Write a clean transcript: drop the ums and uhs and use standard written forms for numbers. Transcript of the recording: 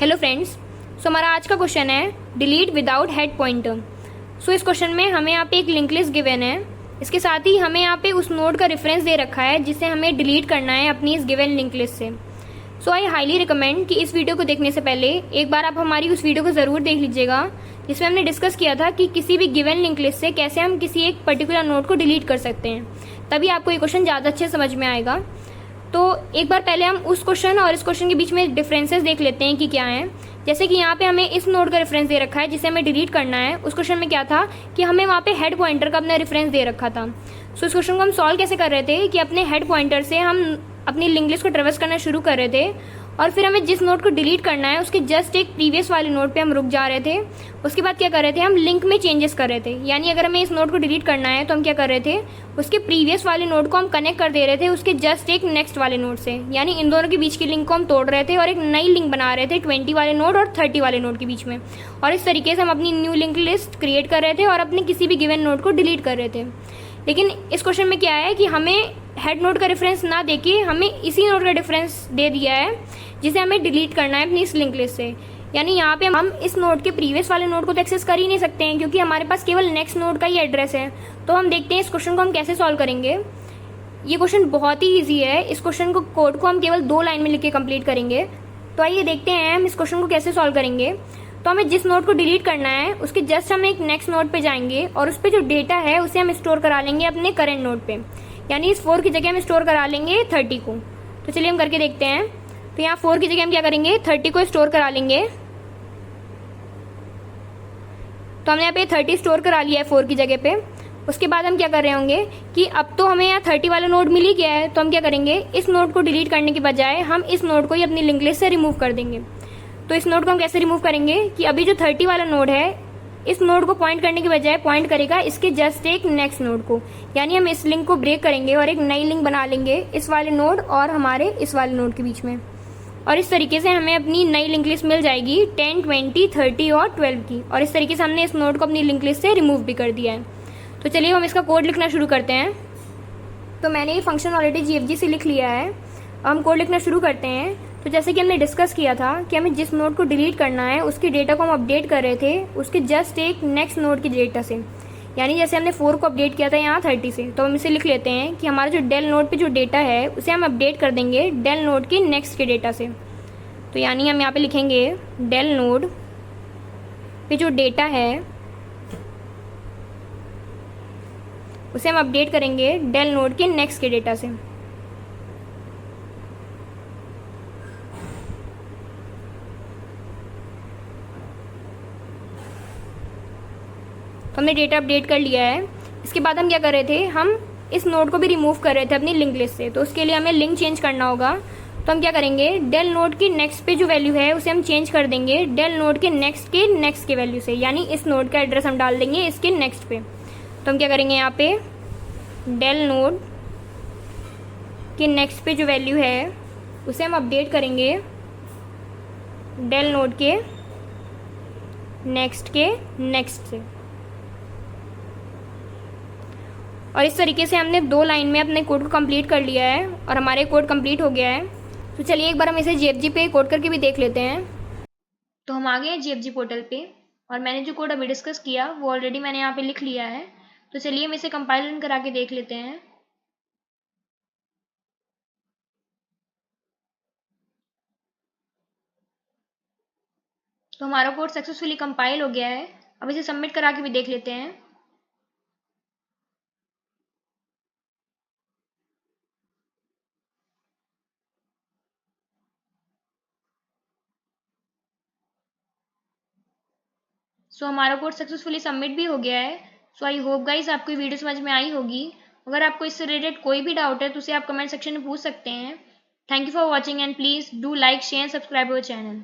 Hello friends, सो हमारा आज का क्वेश्चन है डिलीट विदाउट हेड पॉइंटर। सो इस क्वेश्चन में हमें यहाँ पे एक लिंक लिस्ट गिवन है। इसके साथ ही हमें यहाँ पे उस नोड का रेफरेंस दे रखा है जिसे हमें डिलीट करना है अपनी इस गिवन लिंक लिस्ट से। सो आई हाईली रिकमेंड कि इस वीडियो को देखने से पहले एक बार आप हमारी उस वीडियो को ज़रूर देख लीजिएगा जिसमें हमने डिस्कस किया था कि किसी भी गिवन लिंक लिस्ट से कैसे हम किसी एक पर्टिकुलर नोड को डिलीट कर सकते हैं। तभी आपको ये क्वेश्चन ज़्यादा अच्छे समझ में आएगा। तो एक बार पहले हम उस क्वेश्चन और इस क्वेश्चन के बीच में डिफरेंसेस देख लेते हैं कि क्या है। जैसे कि यहाँ पे हमें इस नोड का रेफरेंस दे रखा है जिसे हमें डिलीट करना है। उस क्वेश्चन में क्या था कि हमें वहाँ पे हेड पॉइंटर का अपना रेफरेंस दे रखा था। सो इस क्वेश्चन को हम सॉल्व कैसे कर रहे थे कि अपने हेड पॉइंटर से हम अपनी लिंक लिस्ट को ट्रेवर्स करना शुरू कर रहे थे और फिर हमें जिस नोड को डिलीट करना है उसके जस्ट एक प्रीवियस वाले नोड पे हम रुक जा रहे थे। उसके बाद क्या कर रहे थे, हम लिंक में चेंजेस कर रहे थे। यानी अगर हमें इस नोड को डिलीट करना है तो हम क्या कर रहे थे, उसके प्रीवियस वाले नोड को हम कनेक्ट कर दे रहे थे उसके जस्ट एक नेक्स्ट वाले नोड से। यानी इन दोनों के बीच की लिंक को हम तोड़ रहे थे और एक नई लिंक बना रहे थे 20 वाले नोड और 30 वाले नोड के बीच में। और इस तरीके से हम अपनी न्यू लिंक लिस्ट क्रिएट कर रहे थे और अपने किसी भी गिवन नोड को डिलीट कर रहे थे। लेकिन इस क्वेश्चन में क्या है कि हमें हेड नोड का रेफरेंस ना देके हमें इसी नोड का रेफरेंस दे दिया है जिसे हमें डिलीट करना है अपनी इस लिंक लिस्ट से। यानी यहाँ पे हम इस नोड के प्रीवियस वाले नोड को तो एक्सेस कर ही नहीं सकते हैं क्योंकि हमारे पास केवल नेक्स्ट नोड का ही एड्रेस है। तो हम देखते हैं इस क्वेश्चन को हम कैसे सॉल्व करेंगे। ये क्वेश्चन बहुत ही ईजी है। इस क्वेश्चन को कोड को हम केवल 2 लाइन में लिख के कंप्लीट करेंगे। तो आइए देखते हैं हम इस क्वेश्चन को कैसे सॉल्व करेंगे। तो हमें जिस नोड को डिलीट करना है उसके जस्ट हम एक नेक्स्ट नोड पे जाएंगे और उस पर जो डेटा है उसे हम स्टोर करा लेंगे अपने करेंट नोड पे। यानी इस 4 की जगह हम स्टोर करा लेंगे 30 को। तो चलिए हम करके देखते हैं। तो यहाँ 4 की जगह हम क्या करेंगे, 30 को स्टोर करा लेंगे। तो हमने यहाँ पे 30 स्टोर करा लिया है 4 की जगह पे। उसके बाद हम क्या कर रहे होंगे कि अब तो हमें यहाँ 30 वाला नोड मिल ही गया है। तो हम क्या करेंगे, इस नोड को डिलीट करने के बजाय हम इस नोड को ही अपनी लिंक लिस्ट से रिमूव कर देंगे। तो इस नोड को हम कैसे रिमूव करेंगे कि अभी जो 30 वाला नोड है इस नोड को पॉइंट करने के बजाय पॉइंट करेगा इसके जस्ट एक नेक्स्ट नोड को। यानी हम इस लिंक को ब्रेक करेंगे और एक नई लिंक बना लेंगे इस वाले नोड और हमारे इस वाले नोड के बीच में। और इस तरीके से हमें अपनी नई लिंक लिस्ट मिल जाएगी 10, 20, 30 और 12 की। और इस तरीके से हमने इस नोड को अपनी लिंक लिस्ट से रिमूव भी कर दिया है। तो चलिए हम इसका कोड लिखना शुरू करते हैं। तो मैंने ये फंक्शन ऑलरेडी GFG से लिख लिया है। अब हम कोड लिखना शुरू करते हैं। तो जैसे कि हमने डिस्कस किया था कि हमें जिस नोड को डिलीट करना है उसके डेटा को हम अपडेट कर रहे थे उसके जस्ट एक नेक्स्ट नोड के डेटा से। यानी जैसे हमने 4 को अपडेट किया था यहाँ 30 से। तो हम इसे लिख लेते हैं कि हमारा जो डेल नोड पे जो डेटा है उसे हम अपडेट कर देंगे डेल नोड के नेक्स्ट के डेटा से। तो यानी हम यहाँ पे लिखेंगे डेल नोड पे जो डेटा है उसे हम अपडेट करेंगे डेल नोड के नेक्स्ट के डेटा से। तो हमने डेटा अपडेट कर लिया है। इसके बाद हम क्या कर रहे थे, हम इस नोड को भी रिमूव कर रहे थे अपनी लिंक लिस्ट से। तो उसके लिए हमें लिंक चेंज करना होगा। तो हम क्या करेंगे, डेल नोड के नेक्स्ट पे जो वैल्यू है उसे हम चेंज कर देंगे डेल नोड के नेक्स्ट के वैल्यू से। यानी इस नोड का एड्रेस हम डाल देंगे इसके नेक्स्ट पे। तो हम क्या करेंगे, यहाँ पे डेल नोड के नेक्स्ट पे जो वैल्यू है उसे हम अपडेट करेंगे डेल नोड के नेक्स्ट से। और इस तरीके से हमने 2 लाइन में अपने कोड को कंप्लीट कर लिया है और हमारे कोड कंप्लीट हो गया है। तो चलिए एक बार हम इसे GFG पे कोड करके भी देख लेते हैं। तो हम आ गए हैं GFG पोर्टल पे और मैंने जो कोड अभी डिस्कस किया वो ऑलरेडी मैंने यहाँ पे लिख लिया है। तो चलिए हम इसे कंपाइल रन करा के देख लेते हैं। तो हमारा कोड सक्सेसफुली कंपाइल हो गया है। अब इसे सबमिट करा के भी देख लेते हैं। सो हमारा कोड सक्सेसफुली सबमिट भी हो गया है। सो आई होप गाइस आपको ये वीडियो समझ में आई होगी। अगर आपको इससे रिलेटेड कोई भी डाउट है तो उसे आप कमेंट सेक्शन में पूछ सकते हैं। Thank you for watching and please do like share subscribe our channel.